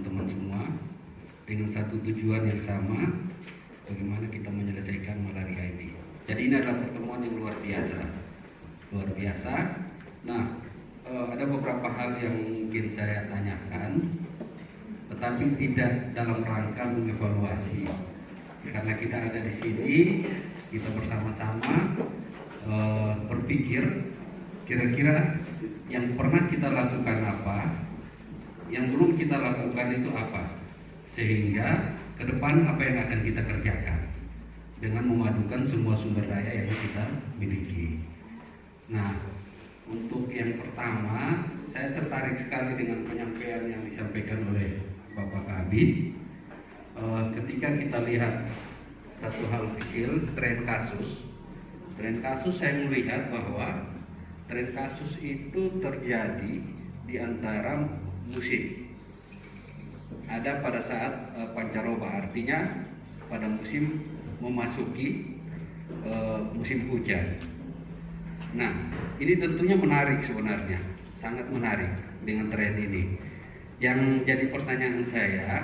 teman-teman semua dengan satu tujuan yang sama, bagaimana kita menyelesaikan malaria ini. Jadi ini adalah pertemuan yang luar biasa. Nah, ada beberapa hal yang mungkin saya tanyakan, tetapi tidak dalam rangka mengevaluasi, karena kita ada di sini, kita bersama-sama berpikir kira-kira yang pernah kita lakukan apa, yang belum kita lakukan itu apa, sehingga ke depan apa yang akan kita kerjakan dengan memadukan semua sumber daya yang kita miliki. Nah, untuk yang pertama, saya tertarik sekali dengan penyampaian yang disampaikan oleh Bapak Kabid. Ketika kita lihat satu hal kecil, tren kasus saya melihat bahwa tren kasus itu terjadi di antara musim. Ada pada saat pancaroba, artinya pada musim memasuki musim hujan. Nah, ini tentunya menarik sebenarnya, sangat menarik dengan tren ini. Yang jadi pertanyaan saya,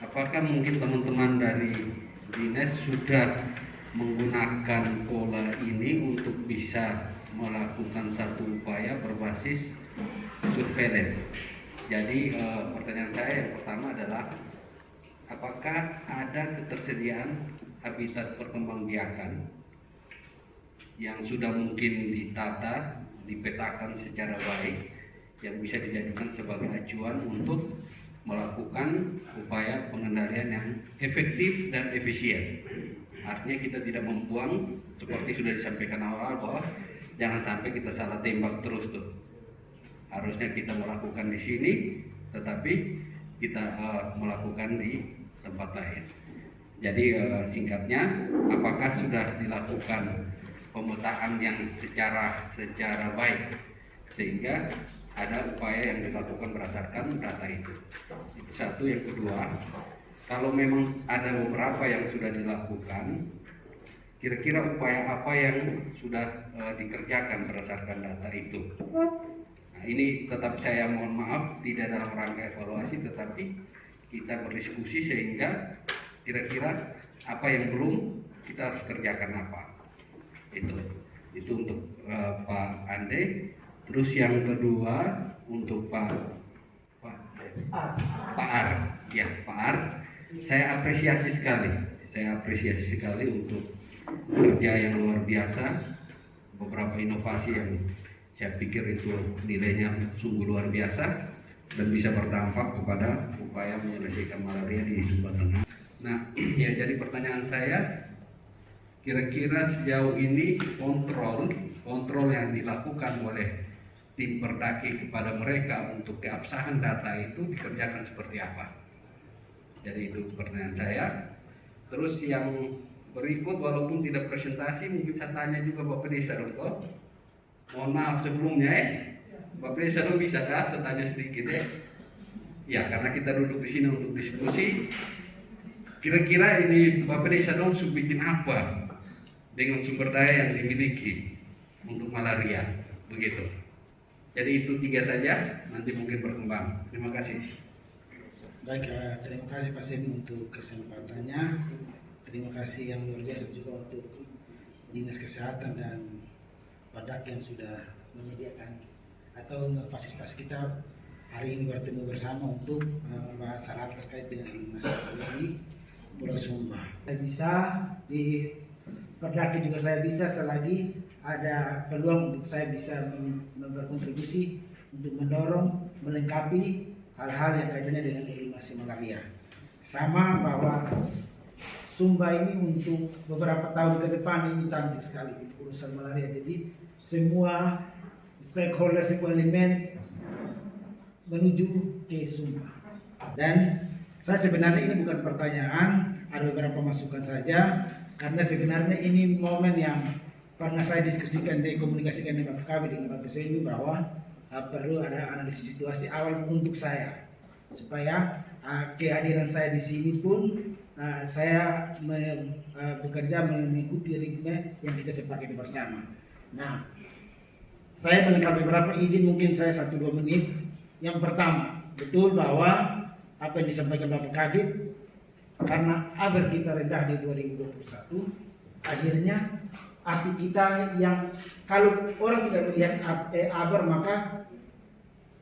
apakah mungkin teman-teman dari dinas sudah menggunakan pola ini untuk bisa melakukan satu upaya berbasis surveillance? Jadi pertanyaan saya yang pertama adalah, apakah ada ketersediaan habitat perkembangbiakan yang sudah mungkin ditata, dipetakan secara baik, yang bisa dijadikan sebagai acuan untuk melakukan upaya pengendalian yang efektif dan efisien. Artinya kita tidak membuang, seperti sudah disampaikan awal, bahwa jangan sampai kita salah tembak terus tuh. Harusnya kita melakukan di sini, tetapi kita melakukan di tempat lain. Jadi singkatnya, apakah sudah dilakukan pemetaan yang secara baik sehingga ada upaya yang dilakukan berdasarkan data itu? Itu satu. Yang kedua, kalau memang ada beberapa yang sudah dilakukan, kira-kira upaya apa yang sudah dikerjakan berdasarkan data itu? Nah, ini tetap saya mohon maaf tidak dalam rangka evaluasi, tetapi kita berdiskusi sehingga kira-kira apa yang belum kita harus kerjakan apa. Itu untuk Pak Ande. Terus yang kedua untuk Pak Ar. Ya, Pak Ar. Saya apresiasi sekali untuk kerja yang luar biasa, beberapa inovasi yang saya pikir itu nilainya sungguh luar biasa dan bisa berdampak kepada upaya menyelesaikan malaria di Sumba Tengah. Nah, ya, jadi pertanyaan saya, kira-kira sejauh ini kontrol yang dilakukan oleh tim Perdaki kepada mereka untuk keabsahan data itu dikerjakan seperti apa? Jadi itu pertanyaan saya. Terus yang berikut, walaupun tidak presentasi, mungkin saya tanya juga Bapak Desa dong kok. Mohon maaf sebelumnya Bapak Desa dong, bisa kah saya tanya sedikit ya, karena kita duduk di sini untuk diskusi. Kira-kira ini Bapak Desa dong bikin apa dengan sumber daya yang dimiliki untuk malaria, begitu. Jadi itu 3 saja, nanti mungkin berkembang. Terima kasih. Baik, terima kasih Pak Sen untuk kesempatannya. Terima kasih yang luar biasa juga untuk Dinas Kesehatan dan Badak yang sudah menyediakan atau memfasilitasi kita hari ini bertemu bersama untuk membahas hal terkait dengan masalah di Pulau Sumba. Saya bisa di Perdaki juga saya bisa, selagi ada peluang untuk saya bisa berkontribusi untuk mendorong, melengkapi hal-hal yang kaitannya dengan eliminasi malaria. Sama bahwa Sumba ini untuk beberapa tahun ke depan ini cantik sekali urusan malaria. Jadi semua stakeholder, semua elemen menuju ke Sumba. Dan saya sebenarnya ini bukan pertanyaan, ada beberapa masukan saja, karena sebenarnya ini momen yang pernah saya diskusikan dan komunikasikan dengan Pak Kabid dengan Pak Presiden, bahwa perlu ada analisis situasi awal untuk saya, supaya kehadiran saya di sini pun saya bekerja mengikuti ritme yang kita sepakati bersama. Nah, saya melengkapi beberapa izin, mungkin saya 1-2 menit. Yang pertama, betul bahwa apa yang disampaikan Bapak Kabit, karena Aber kita rendah di 2021, akhirnya api kita yang kalau orang tidak melihat Aber maka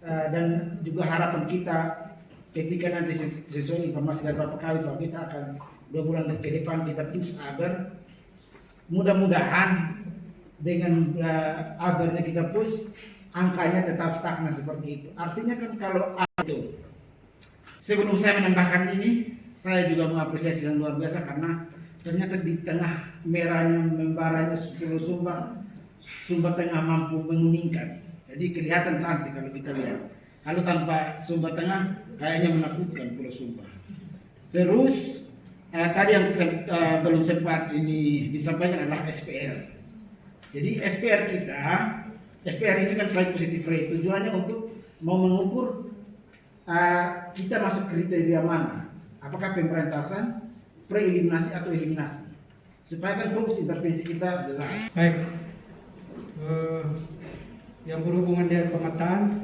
dan juga harapan kita ketika nanti sesuai informasi dari Bapak Kabit bahwa kita akan 2 bulan ke depan kita push Aber, mudah-mudahan dengan abarnya kita push angkanya tetap stagnan seperti itu. Artinya kan kalau itu, sebelum saya menambahkan ini, saya juga mengapresiasi yang luar biasa karena ternyata di tengah merahnya membaranya Pulau Sumba Tengah mampu menguningkan. Jadi kelihatan cantik kalau kita lihat. Kalau tanpa Sumba Tengah kayaknya menakutkan Pulau Sumba. Terus tadi yang belum sempat ini disampaikan adalah SPR. Jadi SPR ini kan selain positif rate, tujuannya untuk mau mengukur kita masuk kriteria mana, apakah pemberantasan, preeliminasi atau eliminasi, supaya kan fokus intervensi kita jelas. Baik, yang berhubungan dengan pemetaan,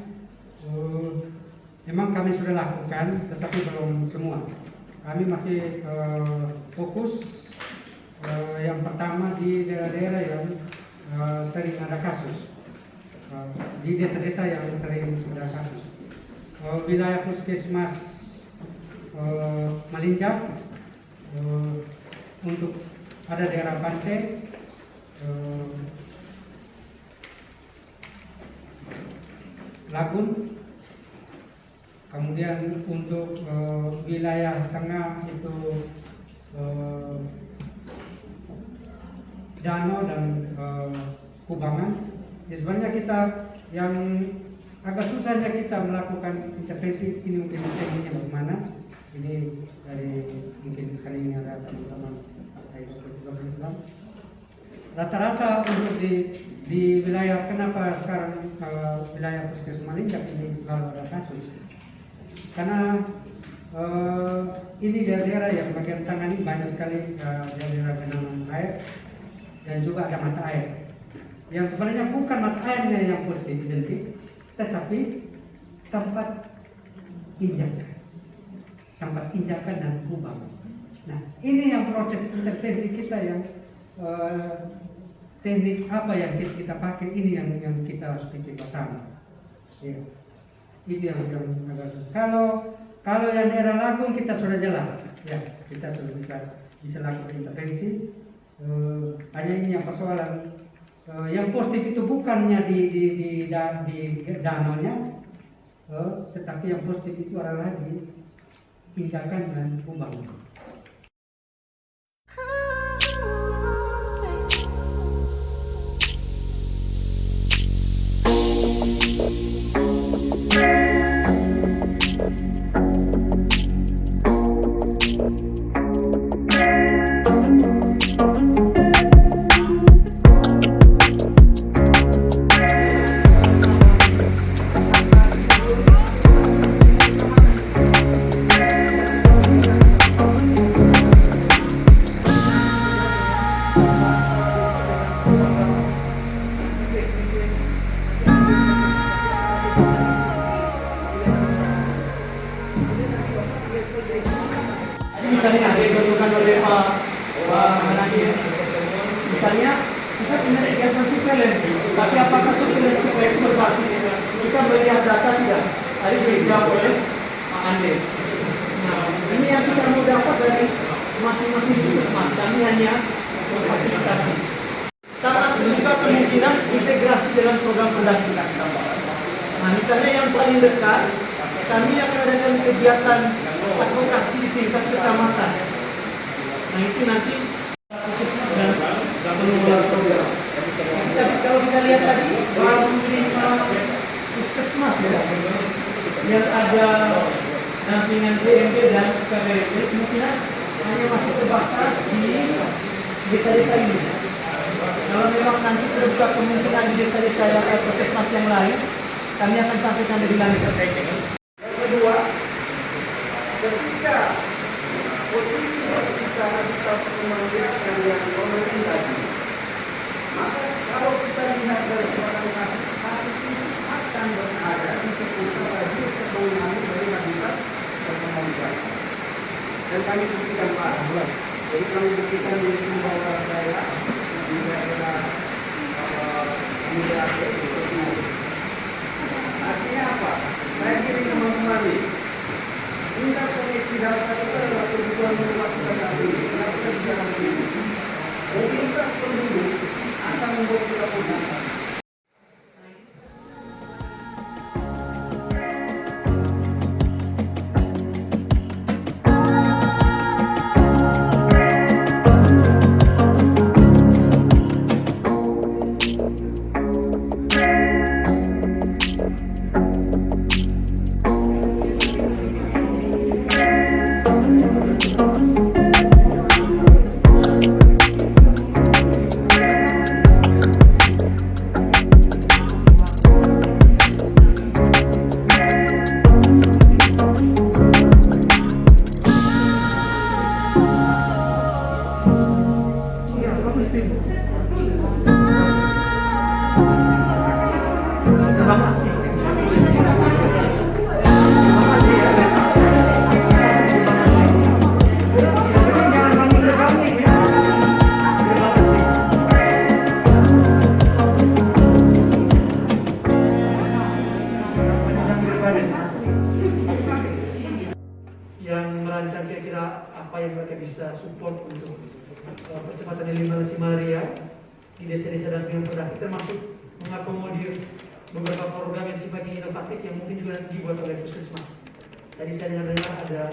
memang kami sudah lakukan, tetapi belum semua. Kami masih fokus yang pertama di daerah-daerah yang sering ada kasus, di desa-desa yang sering ada kasus. Wilayah puskesmas Malincak, untuk ada daerah pantai, Lagun, kemudian untuk wilayah tengah itu Danau dan Kubangan. Ya, sebenarnya kita yang agak susahnya kita melakukan intervensi ini mungkin tekniknya bagaimana. Ini dari mungkin kali ini ada teman-teman rata-rata untuk di wilayah, kenapa sekarang wilayah puskesmas Malincak ini selalu ada kasus, karena ini daerah yang bagian tengah ini banyak sekali daerah genangan air dan juga ada mata air yang sebenarnya bukan mata airnya yang positif identik, tetapi tempat injakan dan kubang. Nah, ini yang proses intervensi kita yang teknik apa yang kita pakai, ini yang kita harus pikir bersama. Ya. Itu yang agak. Kalau yang daerah Lagun kita sudah jelas, ya kita sudah bisa lakukan intervensi. Hanya ini yang persoalan yang positif itu bukannya di danaunya, tetapi yang positif itu adalah di tindakan dan kubang. Misalnya ditentukan oleh Pak Nadiem, misalnya kita punya kegiatan surveillance, tapi apakah surveillance kita itu berbasis kita melihat data tidak? Tadi sudah dijawab oleh Pak Ande. Nah, ini yang kita mau dapat dari masing-masing puskesmas, kami hanya memfasilitasi. Sangat terbuka kemungkinan integrasi dalam program pendampingan. Nah, misalnya yang paling dekat, kami akan adakan kegiatan advokasi di tingkat kecamatan. Nah, itu nanti khususnya dan pengelola program. Tapi kalau kita lihat tadi baru di puskesmas ya, yang ada dampingan CMB dan KBRT, kemungkinan hanya masih terbatas di desa-desa ini. Kalau memang nanti terbuka kemungkinan di desa-desa yang puskesmas yang lain, kami akan sampaikan lebih lanjut. Kedua, ketika posisi berbicara kita memanggilkan yang pemerintah tadi, maka kalau kita lihat dari seorang kasus akan berada di seputar tadi kewenangan dari habitat dilakukan di bawah saya di daerah Wilayah artinya apa? Saya kirim ke Mali. Minta koneksi data kita adalah kebutuhan melakukan hal ini. Kenapa kita bisa begini? Mobilitas penduduk akan membuat kita pusing. Yang merancang kira-kira apa yang mereka bisa support untuk percepatan eliminasi malaria di desa-desa dan yang terdampak, termasuk mengakomodir beberapa program yang sifatnya inovatif yang mungkin juga dibuat oleh puskesmas. Tadi saya dengar ada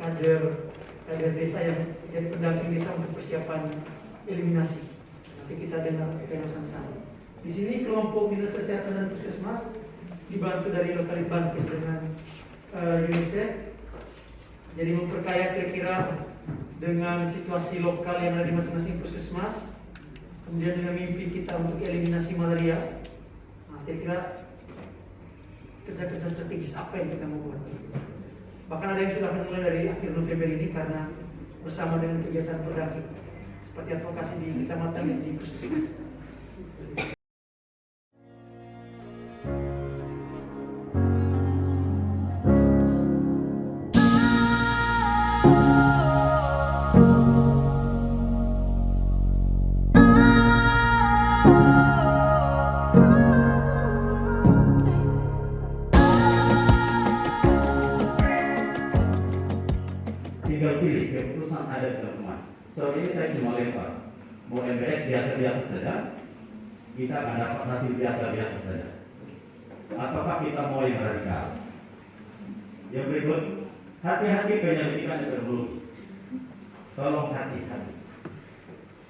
kader desa yang jadi pendamping desa untuk persiapan eliminasi. Nanti kita dengar sama-sama. Di sini kelompok dinas kesehatan dan puskesmas dibantu dari lokal Bankes dengan UNICEF. Jadi memperkaya kira-kira dengan situasi lokal yang ada di masing-masing puskesmas, kemudian dengan mimpi kita untuk eliminasi malaria. Nah, kira-kira kerja-kerja strategis apa yang kita mau buat. Bahkan ada yang sudah akan mulai dari akhir November ini karena bersama dengan kegiatan Perdaki seperti advokasi di kecamatan dan di puskesmas. Tinggal pilih keputusan ada di teman-teman. So ini saya cuma lempar. Mau MBS biasa-biasa saja, kita akan dapat hasil biasa-biasa saja. Apakah kita mau yang radikal? Yang berikut, hati-hati penyelidikan epidemiologi. Tolong hati-hati.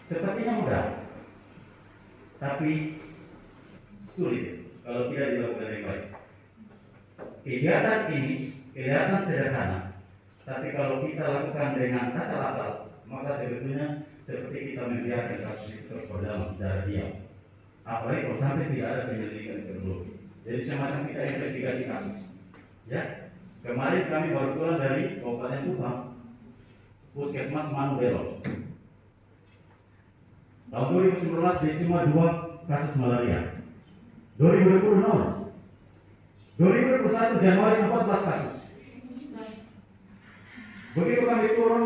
Sepertinya mudah, tapi sulit kalau tidak dilakukan dengan baik. Kegiatan ini kelihatan sederhana, tapi kalau kita lakukan dengan asal-asal, maka sebetulnya seperti kita membiarkan kasus itu terus berjalan secara diam. Apalagi kalau sampai tidak ada penyelidikan epidemiologi. Jadi semacam kita investigasi kasus. Ya, kemarin kami baru pulang dari Kabupaten Kupang, Puskesmas Manu Belok. Tahun 2019 dia cuma 2 kasus malaria. 2020 nol. 2021 Januari 14 kasus. Begitu kami turun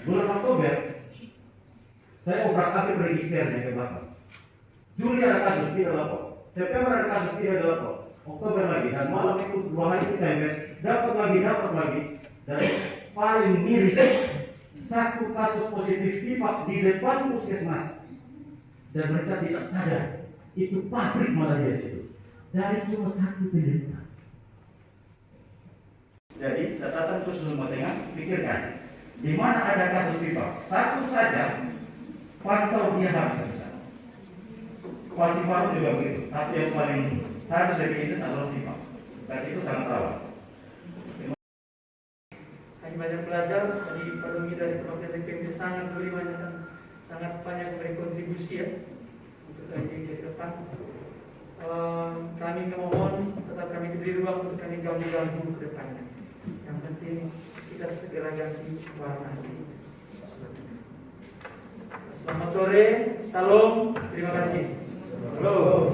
bulan Oktober, saya obrak-abrik registernya ke belakang. Juli ada kasus tidak lapor, September ada kasus tidak lapor, Oktober lagi, dan malam itu 2 hari kita invest, dapat lagi, dan paling miris 1 kasus positif VIVAX di depan puskesmas, dan mereka tidak sadar itu pabrik malaria itu dari cuma 1 penderita. Jadi catatan khusus Sumba Tengah, pikirkan di mana ada kasus VIVAX, 1 saja pantau dia habis-habisan. Kuasi baru juga begitu, tapi yang paling harus lebih ini adalah VIVAX, dan itu sangat rawan. Kami banyak belajar dari Pak Domi dari perwakilan DPM sangat banyak berkontribusi ya untuk kajian ke depan. Kami memohon tetap kami diberi ruang untuk kami gabung ke depannya. Yang penting kita segera ganti warna. Selamat sore, salam, terima kasih. Halo.